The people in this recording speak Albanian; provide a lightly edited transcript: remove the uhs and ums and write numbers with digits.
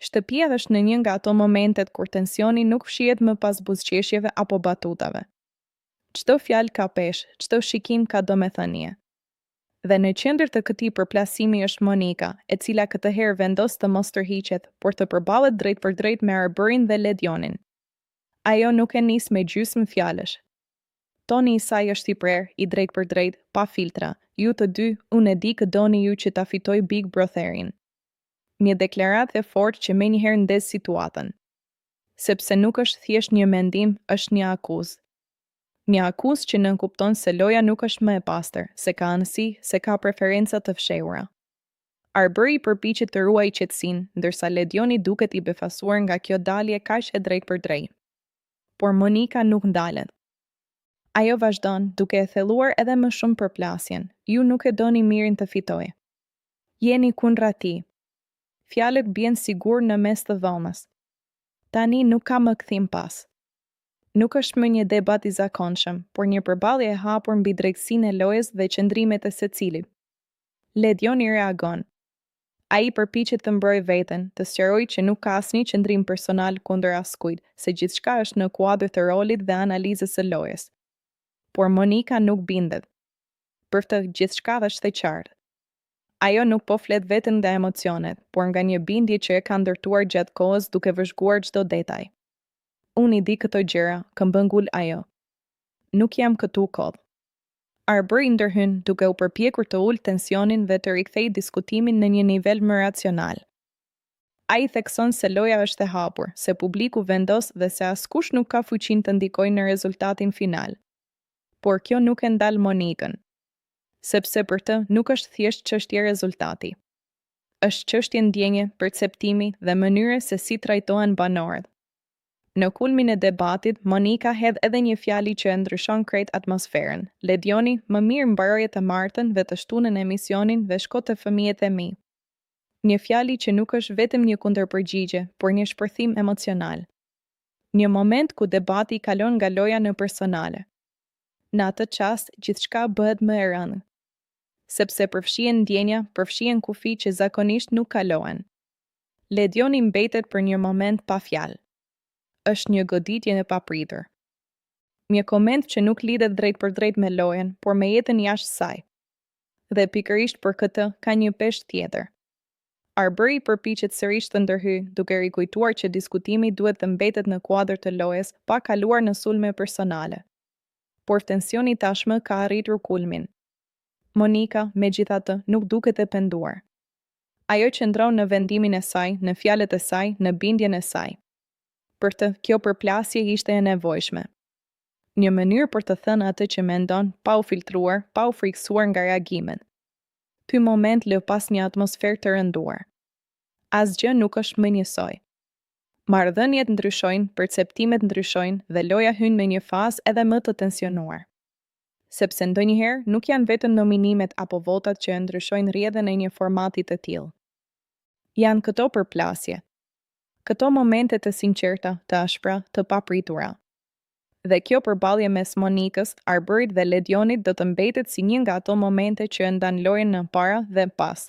Shtëpia është në një nga ato momentet kur tensioni nuk fshihet më pas buzëqeshjeve apo batutave. Çdo fjalë ka peshë, çdo shikim ka domethënie. Dhe në qendër të këtij përplasimi është Monika, e cila këtë herë vendos të mos tërhiqet, por të përballet drejt për drejt me Arbërin dhe Ledionin. Ajo nuk e nis me gjysmë fjalësh. Toni i saj është i prerë, i drejt për drejt, pa filtra. Ju të dy, unë e di që doni ju që ta fitoj Big Brotherin. Një deklaratë e fortë që menjëherë ndez situatën. Sepse nuk është thjesht një mendim, është një akuzë. Një akuzë që nënkupton se loja nuk është më e pastër, se ka anësi, se ka preferenca të fshehura. Arbëri përpiqet të ruajë qetësinë, ndërsa Ledioni duket i befasuar nga kjo dalje kaq e drejtë për drejtë. Por Monika nuk ndalet. Ajo vazhdon, duke e thelluar edhe më shumë përplasjen. Ju nuk e doni mirin të fitojë. Jeni kundra tij. Fjalët bien sigur në mes të dhomës. Tani nuk ka më kthim pas. Nuk është më një debat i zakonshëm, por një përballje e hapur mbi drejtësinë e lojës dhe qëndrimet e secilit. Ledioni reagon. Ai përpiqet të mbrojë veten, të sqarojë që nuk ka asnjë qëndrim personal kundër askujt, se gjithçka është në kuadër të rolit dhe analizës së lojës. Por Monika nuk bindet. Për të gjithçka është e qartë. Ajo nuk po flet vetëm nga emocionet, por nga një bindje që e ka ndërtuar gjatë kohës duke vëzhguar çdo detaj. Unë i di këto gjëra, këmbëngull ajo. Nuk jam këtu kodh. Arbëri ndërhyn duke u përpjekur të ulë tensionin dhe të rikthejë diskutimin në një nivel më racional. Ai thekson se loja është e hapur, se publiku vendos dhe se askush nuk ka fuqinë të ndikojë në rezultatin final. Por kjo nuk e ndal Monikën. Sepse për të nuk është thjesht çështje rezultati. Është çështje ndjenje, perceptimi dhe mënyre se si trajtohen banorët. Në kulmin e debatit, Monika hedh edhe një fjali që e ndryshon krejt atmosferën. Ledioni, më mirë mbaroje të martën dhe të shtunën emisionin dhe shko të fëmijët e mi. Një fjali që nuk është vetëm një kundërpërgjigje, por një shpërthim emocional. Një moment ku debati kalon nga loja në personale. Në atë çast, gjithçka bëhet më e rëndë. Sepse përfshihen ndjenja, përfshihen kufi që zakonisht nuk kalohen. Ledioni mbetet për një moment pa fjalë. Është një goditje e papritur. Një koment që nuk lidhet drejt për drejt me lojën, por me jetën jashtë saj. Dhe pikërisht për këtë ka një peshë tjetër. Arbëri përpiqet sërish të ndërhyjë, duke rikujtuar që diskutimi duhet të mbetet në kuadër të lojës, pa kaluar në sulme personale. Por tensioni tashmë ka arritur kulmin. Monika, megjithatë, nuk duket e penduar. Ajo qëndron në vendimin e saj, në fjalët e saj, në bindjen e saj. Për të, kjo përplasje ishte e nevojshme. Një mënyrë për të thënë atë që mendon, pa u filtruar, pa u friksuar nga reagimet. Ky moment lë pas një atmosferë të rënduar. Asgjë nuk është më njësoj. Marrëdhëniet ndryshojnë, perceptimet ndryshojnë dhe loja hyn me një fazë edhe më të tensionuar. Sepse ndonjëherë nuk janë vetëm nominimet apo votat që ndryshojnë rrjedhën e një formati të tillë. Janë këto përplasje. Këto momente të sinqerta, të ashpra, të papritura. Dhe kjo përballje mes Monikës, Arbërit dhe Ledionit do të mbetet si një nga ato momente që ndan lojën në para dhe pas.